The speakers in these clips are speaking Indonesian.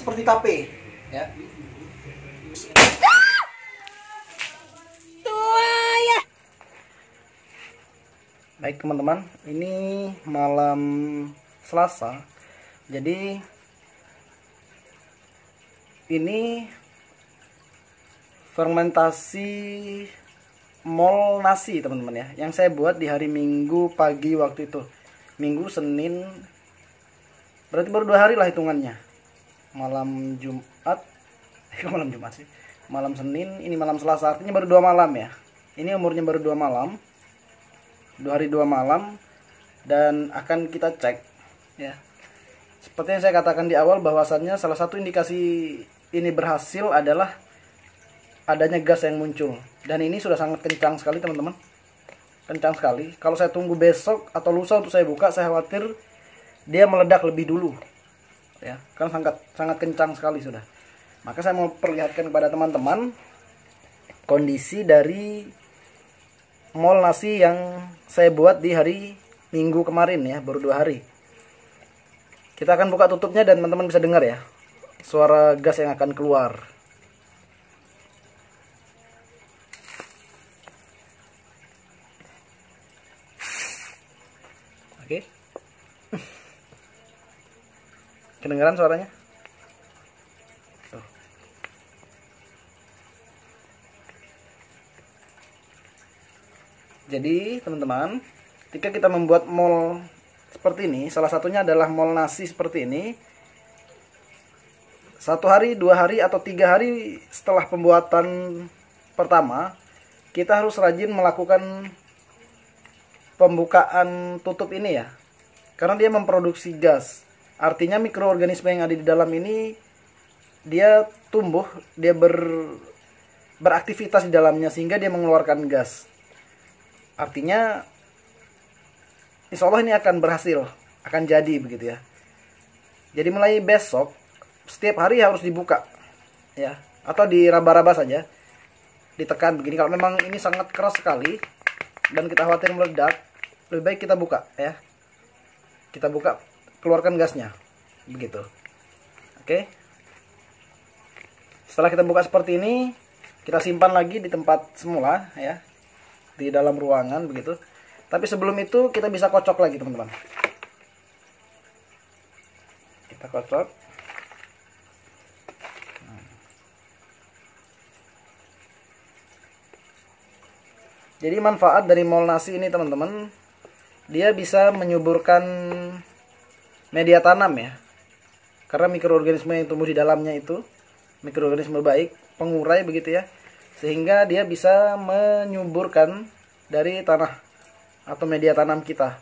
seperti tape ya. Tua. Baik teman-teman, ini malam Selasa. Jadi ini fermentasi mol nasi teman-teman ya, yang saya buat di hari Minggu pagi waktu itu. Minggu, Senin, berarti baru 2 hari lah hitungannya. Malam Jumat, malam Jumat sih, malam Senin, ini malam Selasa, artinya baru 2 malam ya. Ini umurnya baru 2 malam, 2 hari 2 malam, dan akan kita cek ya. Seperti yang saya katakan di awal, bahwasannya salah satu indikasi ini berhasil adalah adanya gas yang muncul, dan ini sudah sangat kencang sekali teman-teman, kencang sekali. Kalau saya tunggu besok atau lusa untuk saya buka, saya khawatir dia meledak lebih dulu ya, kan sangat kencang sekali sudah. Maka saya mau perlihatkan kepada teman-teman kondisi dari mol nasi yang saya buat di hari Minggu kemarin ya, baru 2 hari. Kita akan buka tutupnya dan teman-teman bisa dengar ya suara gas yang akan keluar. Oke. Kedengaran suaranya? Tuh. Jadi teman-teman, ketika kita membuat mol seperti ini, salah satunya adalah mol nasi seperti ini, 1 hari, 2 hari, atau 3 hari setelah pembuatan pertama, kita harus rajin melakukan pembukaan tutup ini ya, karena dia memproduksi gas. Artinya mikroorganisme yang ada di dalam ini dia tumbuh, dia beraktivitas di dalamnya sehingga dia mengeluarkan gas. Artinya insya Allah ini akan berhasil, akan jadi begitu ya. Jadi mulai besok setiap hari harus dibuka ya, atau diraba-raba saja, ditekan begini. Kalau memang ini sangat keras sekali dan kita khawatir meledak, lebih baik kita buka ya. Kita buka, keluarkan gasnya begitu. Oke. Setelah kita buka seperti ini, kita simpan lagi di tempat semula ya, di dalam ruangan begitu. Tapi sebelum itu kita bisa kocok lagi teman-teman. Kita kocok. Jadi manfaat dari mol nasi ini teman-teman, dia bisa menyuburkan media tanam ya. Karena mikroorganisme yang tumbuh di dalamnya itu mikroorganisme baik, pengurai begitu ya. Sehingga dia bisa menyuburkan dari tanah atau media tanam kita,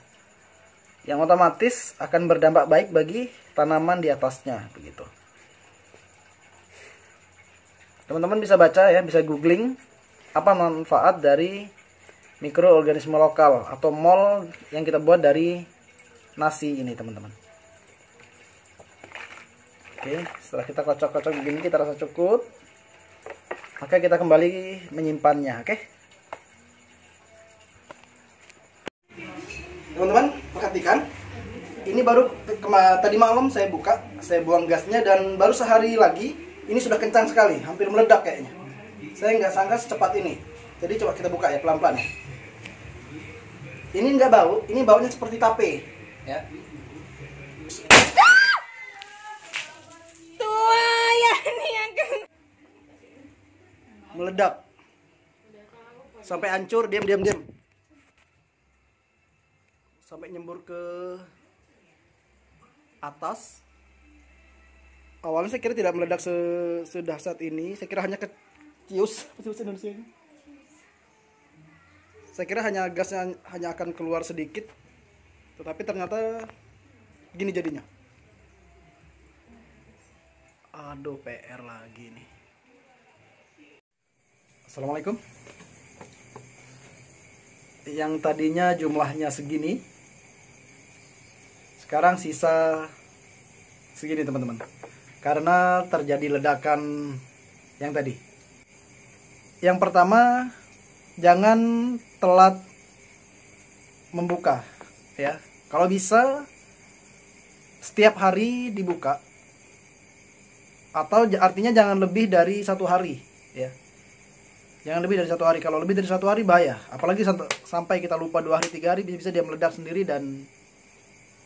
yang otomatis akan berdampak baik bagi tanaman di atasnya begitu. Teman-teman bisa baca ya, bisa googling apa manfaat dari mikroorganisme lokal atau mol yang kita buat dari nasi ini teman-teman. Oke, setelah kita kocok-kocok begini, kita rasa cukup, maka kita kembali menyimpannya. Oke teman-teman, perhatikan, ini baru tadi malam saya buka, saya buang gasnya, dan baru sehari lagi ini sudah kencang sekali, hampir meledak kayaknya. Saya nggak sangka secepat ini. Jadi coba kita buka ya, pelan-pelan ya. Ini nggak bau, ini baunya seperti tape ya. Tua ya, ini yang Meledak sampai hancur, diam, sampai nyembur ke atas. Awalnya saya kira tidak meledak sedahsyat ini, saya kira hanya kecius. Saya kira hanya gasnya hanya akan keluar sedikit, tetapi ternyata gini jadinya. Aduh, PR lagi nih. Assalamualaikum. Yang tadinya jumlahnya segini, sekarang sisa segini teman-teman, karena terjadi ledakan yang tadi. Yang pertama, jangan telat membuka ya. Kalau bisa setiap hari dibuka Atau artinya jangan lebih dari 1 hari, ya. Jangan lebih dari 1 hari. Kalau lebih dari 1 hari bahaya. Apalagi sampai kita lupa 2 hari 3 hari, bisa dia meledak sendiri dan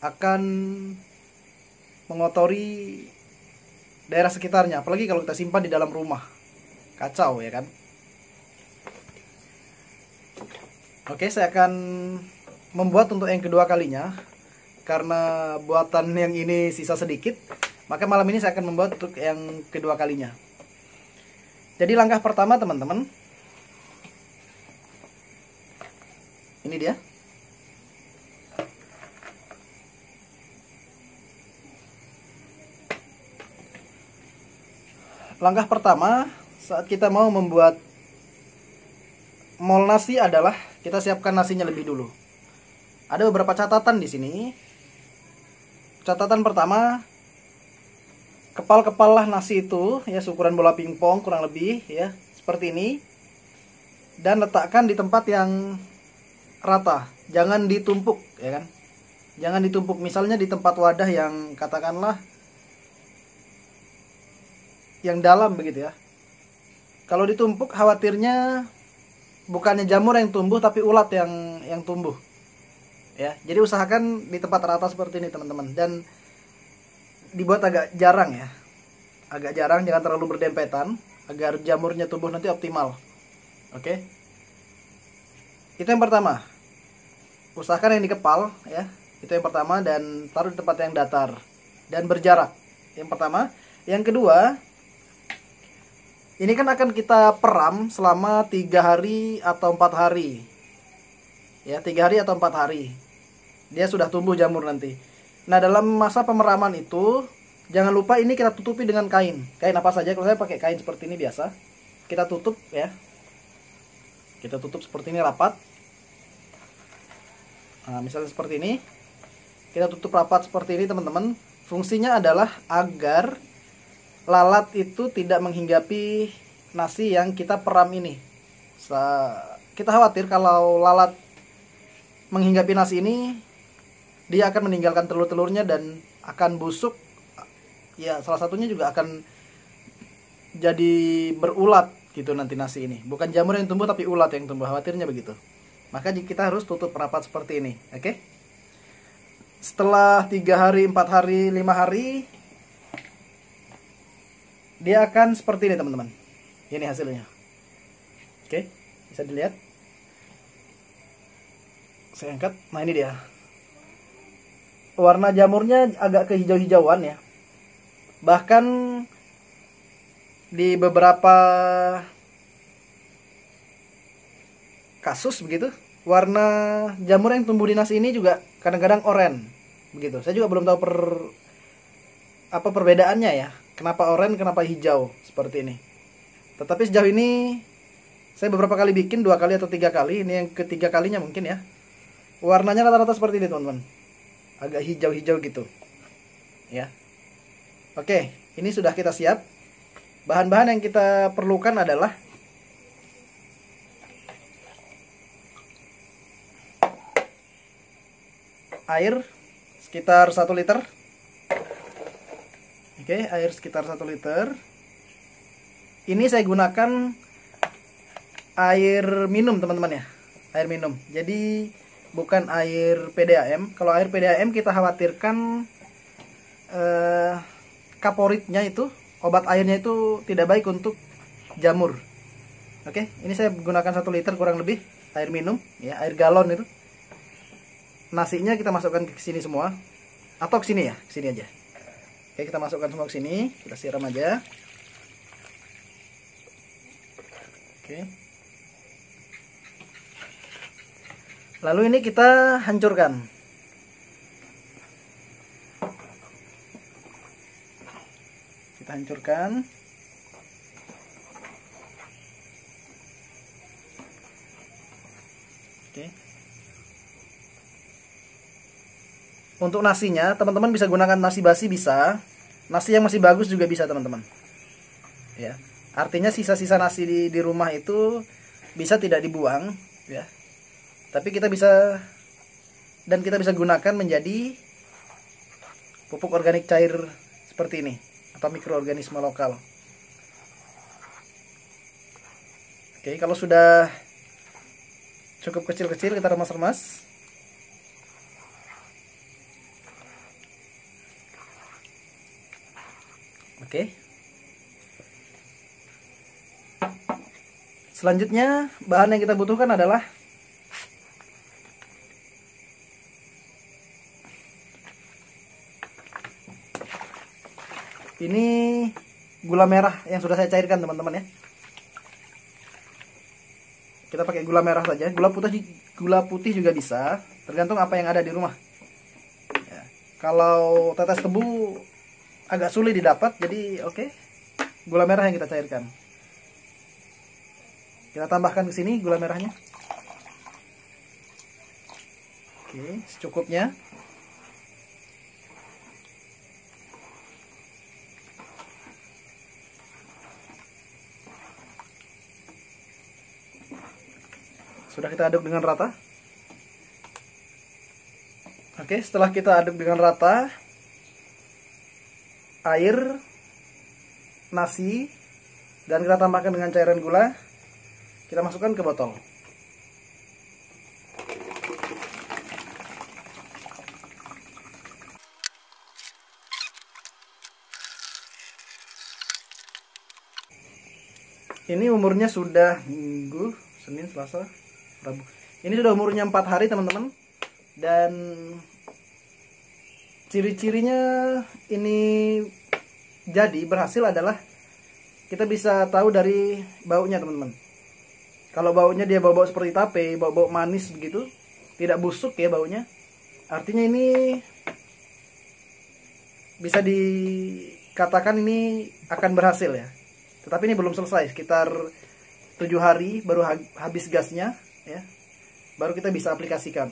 akan mengotori daerah sekitarnya. Apalagi kalau kita simpan di dalam rumah, kacau ya kan. Oke, saya akan membuat untuk yang kedua kalinya. Karena buatan yang ini sisa sedikit, maka malam ini saya akan membuat untuk yang kedua kalinya. Jadi langkah pertama teman-teman, ini dia. Langkah pertama saat kita mau membuat mol nasi adalah kita siapkan nasinya lebih dulu. Ada beberapa catatan di sini. Catatan pertama, kepal-kepal lah nasi itu ya ukuran bola pingpong kurang lebih ya seperti ini, dan letakkan di tempat yang rata, jangan ditumpuk ya kan. Jangan ditumpuk, misalnya di tempat wadah yang katakanlah yang dalam begitu ya. Kalau ditumpuk khawatirnya bukannya jamur yang tumbuh tapi ulat yang tumbuh. Ya, jadi usahakan di tempat rata seperti ini teman-teman, dan dibuat agak jarang ya. Agak jarang, jangan terlalu berdempetan agar jamurnya tumbuh nanti optimal. Oke. Itu yang pertama. Usahakan yang dikepal ya. Itu yang pertama, dan taruh di tempat yang datar dan berjarak. Yang pertama, yang kedua, ini kan akan kita peram selama 3 hari atau 4 hari. Ya, 3 hari atau 4 hari. Dia sudah tumbuh jamur nanti. Nah, dalam masa pemeraman itu, jangan lupa ini kita tutupi dengan kain. Kain apa saja, kalau saya pakai kain seperti ini biasa. Kita tutup ya. Kita tutup seperti ini rapat. Nah, misalnya seperti ini. Kita tutup rapat seperti ini teman-teman. Fungsinya adalah agar lalat itu tidak menghinggapi nasi yang kita peram ini. Kita khawatir kalau lalat menghinggapi nasi ini, dia akan meninggalkan telur-telurnya dan akan busuk. Ya, salah satunya juga akan jadi berulat gitu nanti nasi ini. Bukan jamur yang tumbuh tapi ulat yang tumbuh, khawatirnya begitu. Maka kita harus tutup rapat seperti ini, oke? Setelah 3 hari, 4 hari, 5 hari, dia akan seperti ini teman-teman. Ini hasilnya. Oke, bisa dilihat. Saya angkat. Nah, ini dia. Warna jamurnya agak kehijau-hijauan ya. Bahkan di beberapa kasus begitu, warna jamur yang tumbuh di nasi ini juga kadang-kadang oranye begitu. Saya juga belum tahu apa perbedaannya ya. Kenapa oranye, kenapa hijau seperti ini. Tetapi sejauh ini saya beberapa kali bikin, 2 kali atau 3 kali. Ini yang ketiga kalinya mungkin ya. Warnanya rata-rata seperti ini teman-teman. Agak hijau-hijau gitu. Ya. Oke, ini sudah kita siap. Bahan-bahan yang kita perlukan adalah air sekitar 1 liter. Oke, air sekitar 1 liter. Ini saya gunakan air minum teman-teman ya. Air minum. Jadi bukan air PDAM. Kalau air PDAM kita khawatirkan kaporitnya itu, obat airnya itu tidak baik untuk jamur. Oke, ini saya gunakan 1 liter kurang lebih air minum ya, air galon itu. Nasinya kita masukkan ke sini semua, atau ke sini ya, ke sini aja. Oke, kita masukkan semua ke sini, kita siram aja. Oke. Lalu ini kita hancurkan. Kita hancurkan. Oke. Untuk nasinya, teman-teman bisa gunakan nasi basi bisa. Nasi yang masih bagus juga bisa, teman-teman. Ya. Artinya sisa-sisa nasi di rumah itu bisa tidak dibuang, ya. Tapi kita bisa gunakan menjadi pupuk organik cair seperti ini. atau mikroorganisme lokal. Oke, kalau sudah cukup kecil-kecil kita remas-remas. Oke. Selanjutnya bahan yang kita butuhkan adalah ini gula merah yang sudah saya cairkan, teman-teman ya. Kita pakai gula merah saja. Gula putih juga bisa, tergantung apa yang ada di rumah. Ya. Kalau tetes tebu agak sulit didapat, jadi oke, gula merah yang kita cairkan. Kita tambahkan ke sini gula merahnya. Oke, secukupnya. Sudah kita aduk dengan rata. Oke, setelah kita aduk dengan rata, air, nasi, dan kita tambahkan dengan cairan gula, kita masukkan ke botol. Ini umurnya sudah Minggu, Senin, Selasa, Rabu. Ini sudah umurnya 4 hari, teman-teman. Dan ciri-cirinya ini jadi berhasil adalah kita bisa tahu dari baunya, teman-teman. Kalau baunya dia bau-bau seperti tape, bau-bau manis begitu, tidak busuk ya baunya, artinya ini bisa dikatakan ini akan berhasil ya. Tetapi ini belum selesai, sekitar 7 hari baru habis gasnya ya, baru kita bisa aplikasikan.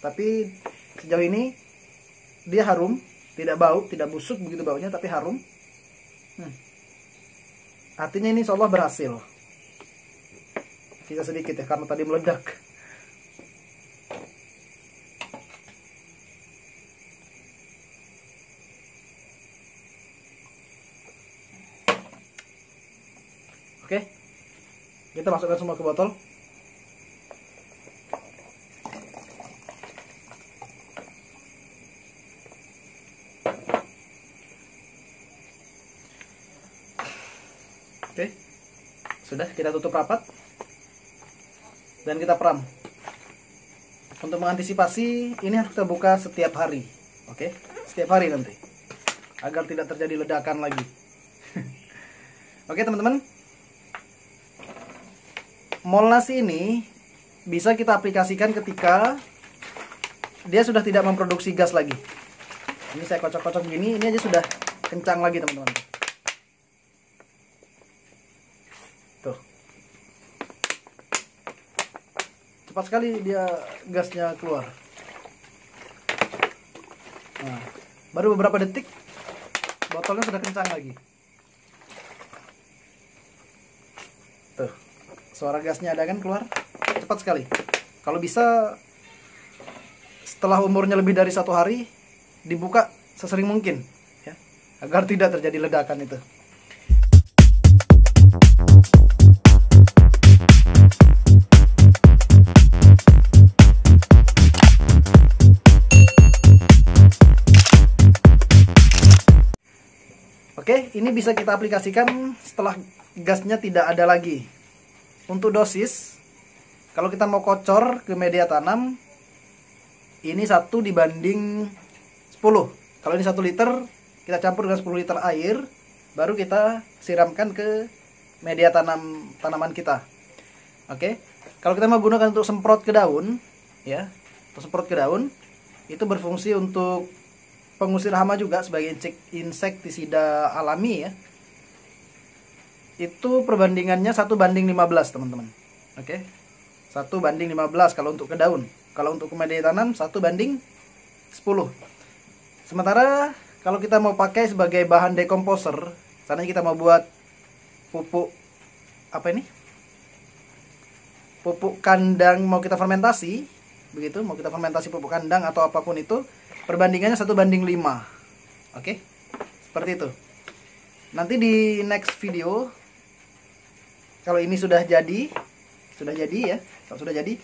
Tapi sejauh ini dia harum, tidak bau, tidak busuk begitu baunya, tapi harum. Artinya ini insya Allah berhasil. Sisa sedikit ya, karena tadi meledak. Oke, kita masukkan semua ke botol. Oke, sudah kita tutup rapat dan kita peram. Untuk mengantisipasi ini harus kita buka setiap hari. Oke, setiap hari nanti, agar tidak terjadi ledakan lagi. Oke teman-teman, mol nasi ini bisa kita aplikasikan ketika dia sudah tidak memproduksi gas lagi. Ini saya kocok-kocok begini, ini aja sudah kencang lagi teman-teman. Tuh, cepat sekali dia gasnya keluar. Nah, baru beberapa detik botolnya sudah kencang lagi. Tuh, suara gasnya ada kan keluar, cepat sekali. Kalau bisa setelah umurnya lebih dari 1 hari, dibuka sesering mungkin ya, agar tidak terjadi ledakan itu. Oke, ini bisa kita aplikasikan setelah gasnya tidak ada lagi. Untuk dosis, kalau kita mau kocor ke media tanam, ini 1 dibanding 10. Kalau ini 1 liter, kita campur dengan 10 liter air, baru kita siramkan ke media tanaman kita. Oke, kalau kita mau gunakan untuk semprot ke daun, ya, untuk semprot ke daun, itu berfungsi untuk pengusir hama juga sebagai insektisida alami ya. Itu perbandingannya 1:15 teman-teman. Oke, 1:15 kalau untuk ke daun. Kalau untuk ke media tanam 1:10. Sementara kalau kita mau pakai sebagai bahan dekomposer, misalnya kita mau buat pupuk apa ini? Pupuk kandang mau kita fermentasi, begitu, mau kita fermentasi pupuk kandang atau apapun itu, perbandingannya 1:5. Oke, seperti itu. Nanti di next video, kalau ini sudah jadi ya, kalau sudah jadi,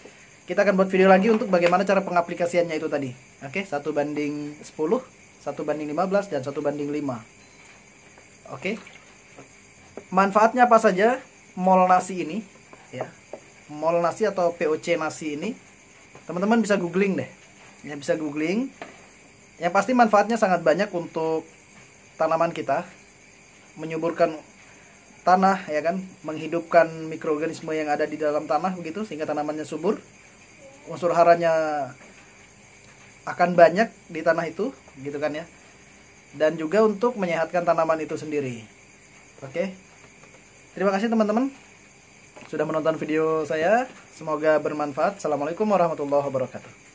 kita akan buat video lagi untuk bagaimana cara pengaplikasiannya itu tadi. Oke, 1:10, 1:15, dan 1:5. Oke. Manfaatnya apa saja mol nasi ini ya? Mol nasi atau POC nasi ini, teman-teman bisa googling deh. Ya, bisa googling. Yang pasti manfaatnya sangat banyak untuk tanaman kita, menyuburkan tanah ya kan, menghidupkan mikroorganisme yang ada di dalam tanah begitu sehingga tanamannya subur. Unsur haranya akan banyak di tanah itu, gitu kan ya. Dan juga untuk menyehatkan tanaman itu sendiri. Oke. Terima kasih teman-teman sudah menonton video saya. Semoga bermanfaat. Assalamualaikum warahmatullahi wabarakatuh.